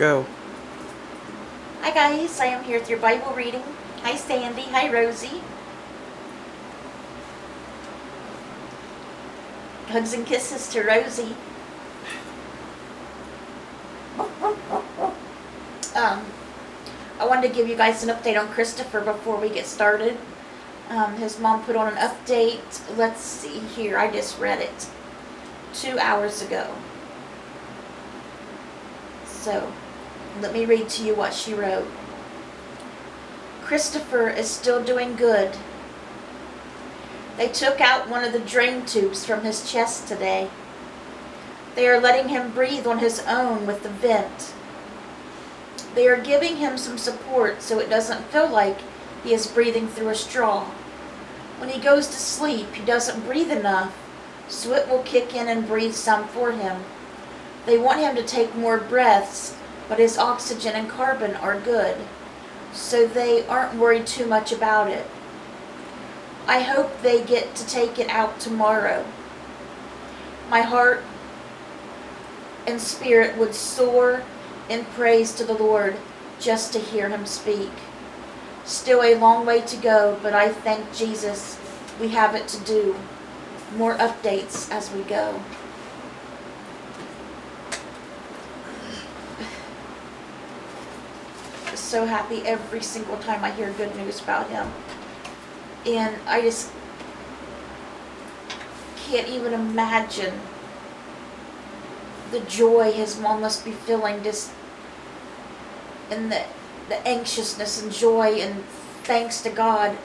Go. Hi guys, I am here with your Bible reading. Hi Sandy, hi Rosie. Hugs and kisses to Rosie. I wanted to give you guys an update on Christopher before we get started. His mom put on an update. Let's see here, I just read it 2 hours ago. So, let me read to you what she wrote. Christopher is still doing good. They took out one of the drain tubes from his chest today. They are letting him breathe on his own with the vent. They are giving him some support so it doesn't feel like he is breathing through a straw. When he goes to sleep, he doesn't breathe enough, so it will kick in and breathe some for him. They want him to take more breaths, but his oxygen and carbon are good, so they aren't worried too much about it. I hope they get to take it out tomorrow. My heart and spirit would soar in praise to the Lord just to hear him speak. Still a long way to go, but I thank Jesus we have it to do. More updates as we go. So happy every single time I hear good news about him. And I just can't even imagine the joy his mom must be feeling, just and the anxiousness and joy and thanks to God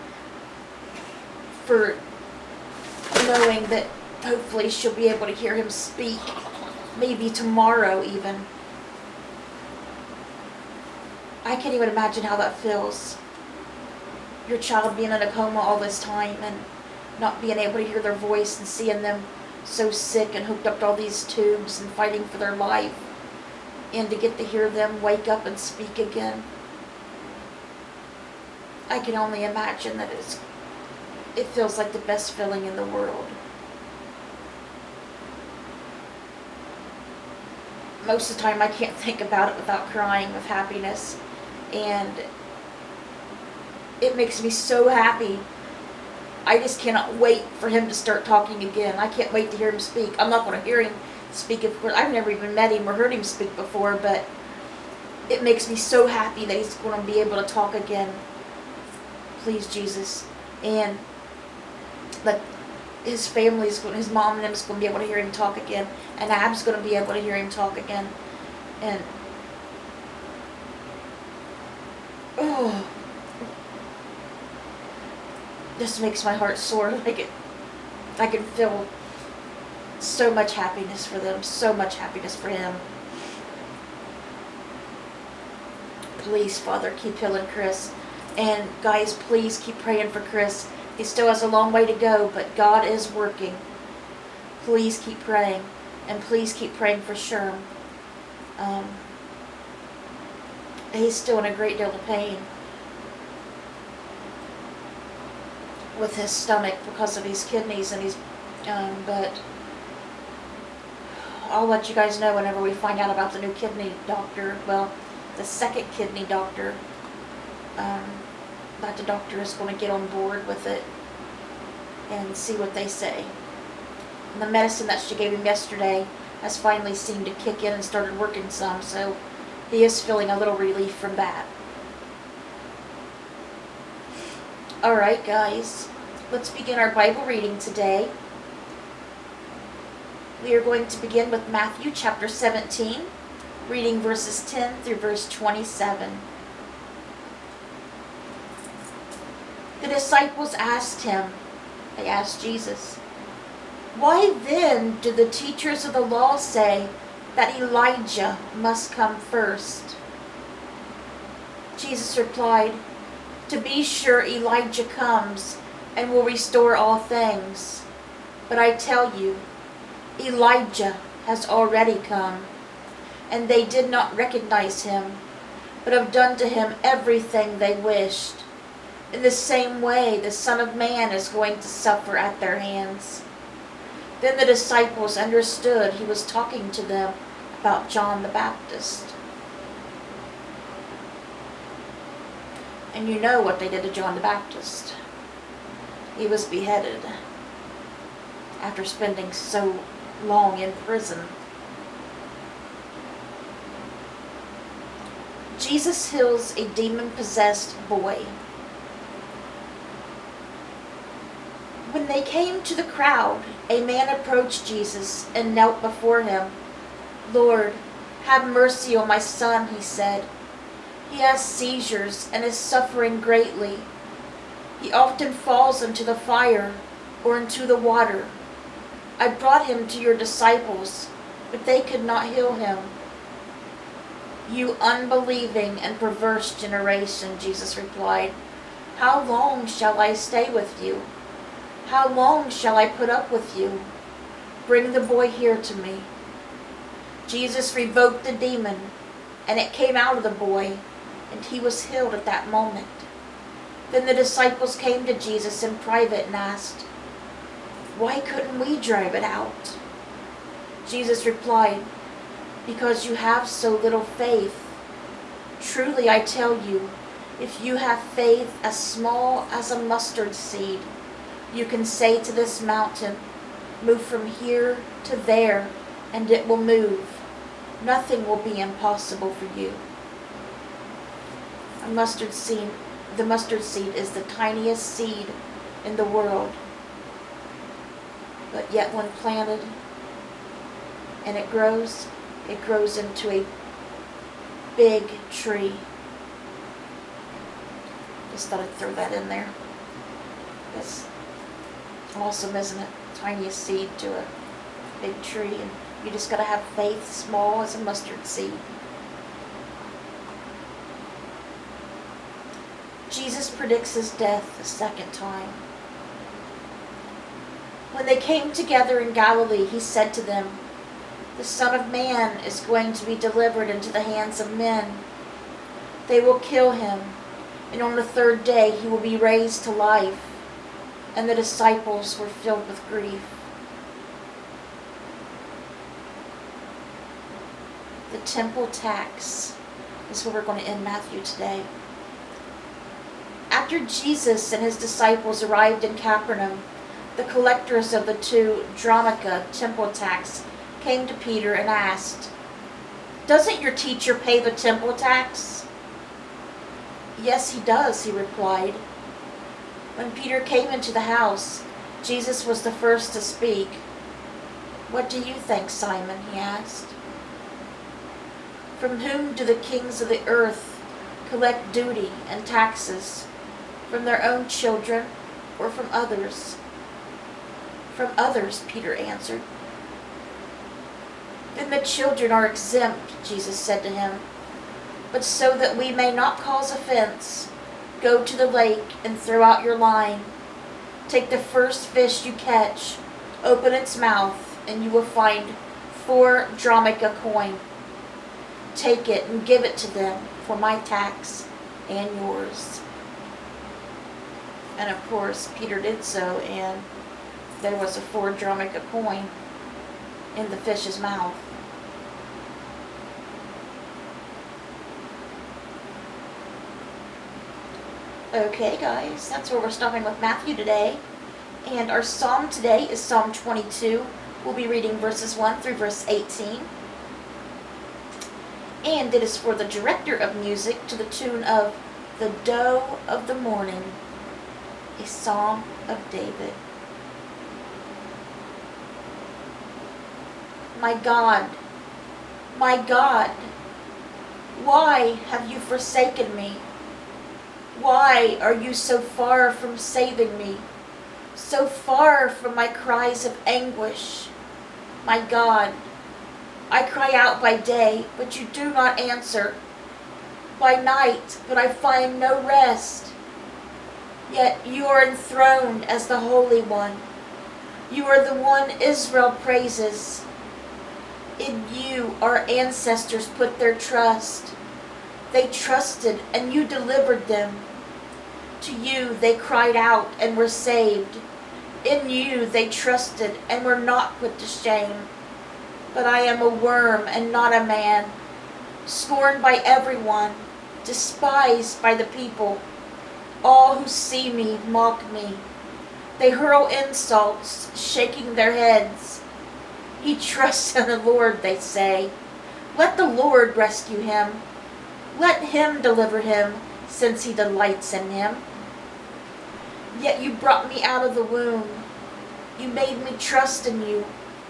for knowing that hopefully she'll be able to hear him speak, maybe tomorrow even. I can't even imagine how that feels. Your child being in a coma all this time and not being able to hear their voice and seeing them so sick and hooked up to all these tubes and fighting for their life, and to get to hear them wake up and speak again. I can only imagine that it feels like the best feeling in the world. Most of the time I can't think about it without crying with happiness, and it makes me so happy. I just cannot wait for him to start talking again. I can't wait to hear him speak. I'm not going to hear him speak, of course. I've never even met him or heard him speak before, but it makes me so happy that he's going to be able to talk again. Please, Jesus. And that his family's going, his mom and him is going to be able to hear him talk again. And Ab's going to be able to hear him talk again. And oh, this makes my heart soar. I can feel so much happiness for them, so much happiness for him. Please, Father, keep healing Chris. And guys, please keep praying for Chris. He still has a long way to go, but God is working. Please keep praying. And please keep praying for Sherm. He's still in a great deal of pain with his stomach because of his kidneys and but I'll let you guys know whenever we find out about the new kidney doctor. Well, the second kidney doctor. That the doctor is going to get on board with it and see what they say. And the medicine that she gave him yesterday has finally seemed to kick in and started working some, so he is feeling a little relief from that. Alright guys, let's begin our Bible reading today. We are going to begin with Matthew chapter 17, reading verses 10 through verse 27. The disciples asked him, they asked Jesus, "Why then do the teachers of the law say that Elijah must come first?" Jesus replied, "To be sure Elijah comes and will restore all things. But I tell you, Elijah has already come, and they did not recognize him, but have done to him everything they wished. In the same way, the Son of Man is going to suffer at their hands." Then the disciples understood he was talking to them about John the Baptist. And you know what they did to John the Baptist. He was beheaded after spending so long in prison. Jesus heals a demon-possessed boy. When they came to the crowd, a man approached Jesus and knelt before him. "Lord, have mercy on my son," he said. "He has seizures and is suffering greatly. He often falls into the fire or into the water. I brought him to your disciples, but they could not heal him." "You unbelieving and perverse generation," Jesus replied, "how long shall I stay with you? How long shall I put up with you? Bring the boy here to me." Jesus rebuked the demon, and it came out of the boy, and he was healed at that moment. Then the disciples came to Jesus in private and asked, "Why couldn't we drive it out?" Jesus replied, "Because you have so little faith. Truly I tell you, if you have faith as small as a mustard seed, you can say to this mountain, 'Move from here to there,' and it will move. Nothing will be impossible for you." The mustard seed is the tiniest seed in the world. But yet when planted and it grows into a big tree. Just thought I'd throw that in there. It's awesome, isn't it? Tiniest seed to a big tree, and you just gotta have faith small as a mustard seed. Jesus predicts his death a second time. When they came together in Galilee, he said to them, "The Son of Man is going to be delivered into the hands of men. They will kill him, and on the third day he will be raised to life." And the disciples were filled with grief. The temple tax is where we're going to end Matthew today. After Jesus and his disciples arrived in Capernaum, the collectors of the 2 drachma temple tax came to Peter and asked, "Doesn't your teacher pay the temple tax?" "Yes, he does," he replied. When Peter came into the house, Jesus was the first to speak. "What do you think, Simon?" he asked. "From whom do the kings of the earth collect duty and taxes? From their own children or from others?" "From others," Peter answered. "Then the children are exempt," Jesus said to him. "But so that we may not cause offense, go to the lake and throw out your line. Take the first fish you catch, open its mouth, and you will find 4 drachma coin. Take it and give it to them for my tax and yours." And of course, Peter did so, and there was a 4 drachma coin in the fish's mouth. Okay, guys, that's where we're stopping with Matthew today. And our psalm today is Psalm 22. We'll be reading verses 1 through verse 18. And it is for the director of music to the tune of "The Doe of the Morning," a psalm of David. My God, why have you forsaken me? Why are you so far from saving me, so far from my cries of anguish? My God, I cry out by day, but you do not answer. By night, but I find no rest. Yet you are enthroned as the Holy One. You are the one Israel praises. In you our ancestors put their trust. They trusted and you delivered them. To you they cried out and were saved. In you they trusted and were not put to shame. But I am a worm and not a man, scorned by everyone, despised by the people. All who see me mock me. They hurl insults, shaking their heads. He trusts in the Lord, they say. Let the Lord rescue him. Let him deliver him, since he delights in him. Yet you brought me out of the womb. You made me trust in you,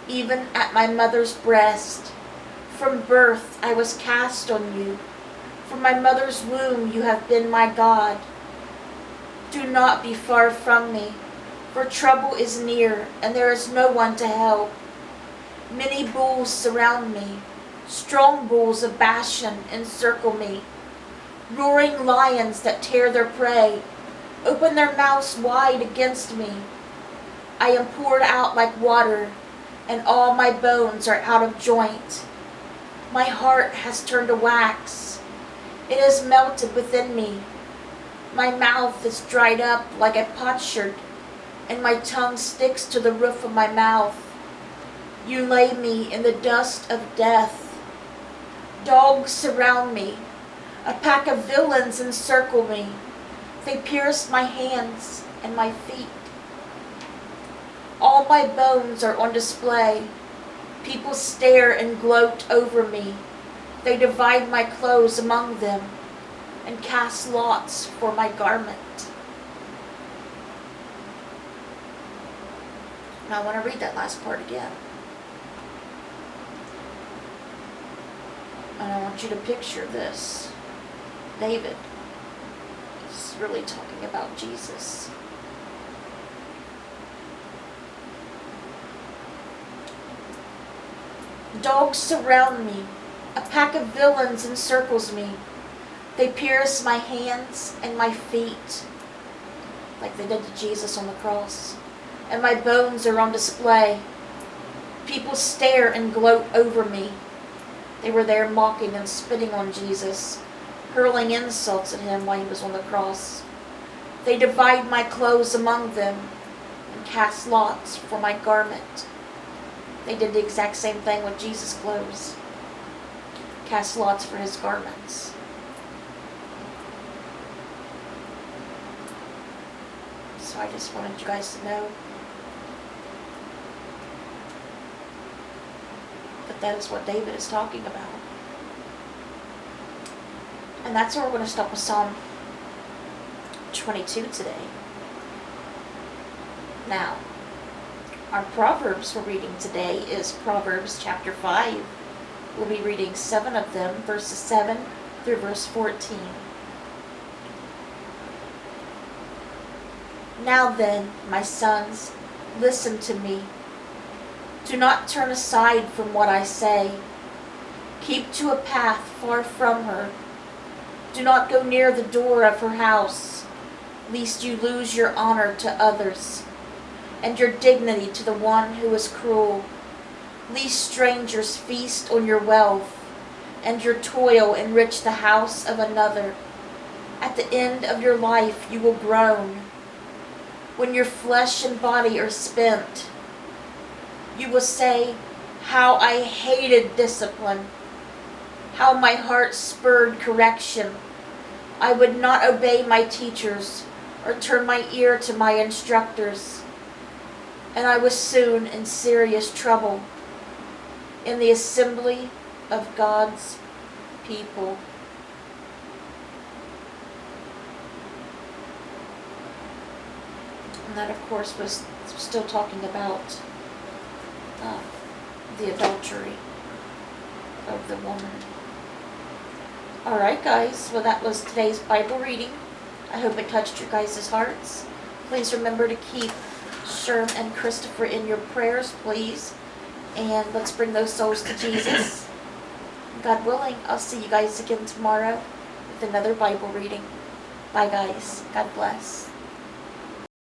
even at my mother's breast. From birth I was cast on you. From my mother's womb you have been my God. Do not be far from me, for trouble is near, and there is no one to help. Many bulls surround me. Strong bulls of Bashan encircle me. Roaring lions that tear their prey open their mouths wide against me. I am poured out like water, and all my bones are out of joint. My heart has turned to wax. It has melted within me. My mouth is dried up like a potsherd, and my tongue sticks to the roof of my mouth. You lay me in the dust of death. Dogs surround me. A pack of villains encircle me. They pierce my hands and my feet. All my bones are on display. People stare and gloat over me. They divide my clothes among them and cast lots for my garment. Now I want to read that last part again. And I want you to picture this. David is really talking about Jesus. Dogs surround me. A pack of villains encircles me. They pierce my hands and my feet, like they did to Jesus on the cross. And my bones are on display. People stare and gloat over me. They were there mocking and spitting on Jesus, hurling insults at him while he was on the cross. They divide my clothes among them and cast lots for my garment. They did the exact same thing with Jesus' clothes. Cast lots for his garments. So I just wanted you guys to know that that is what David is talking about. And that's where we're going to stop with Psalm 22 today. Now, our Proverbs we're reading today is Proverbs chapter 5. We'll be reading 7 of them, verses 7 through verse 14. Now then, my sons, listen to me. Do not turn aside from what I say. Keep to a path far from her. Do not go near the door of her house, lest you lose your honor to others, and your dignity to the one who is cruel. Lest strangers feast on your wealth, and your toil enrich the house of another. At the end of your life you will groan. When your flesh and body are spent, you will say, how I hated discipline, how my heart spurred correction. I would not obey my teachers or turn my ear to my instructors. And I was soon in serious trouble in the assembly of God's people. And that, of course, was still talking about the adultery of the woman. Alright guys, well that was today's Bible reading. I hope it touched your guys' hearts. Please remember to keep Sherm and Christopher in your prayers, please. And let's bring those souls to Jesus. God willing, I'll see you guys again tomorrow with another Bible reading. Bye guys. God bless.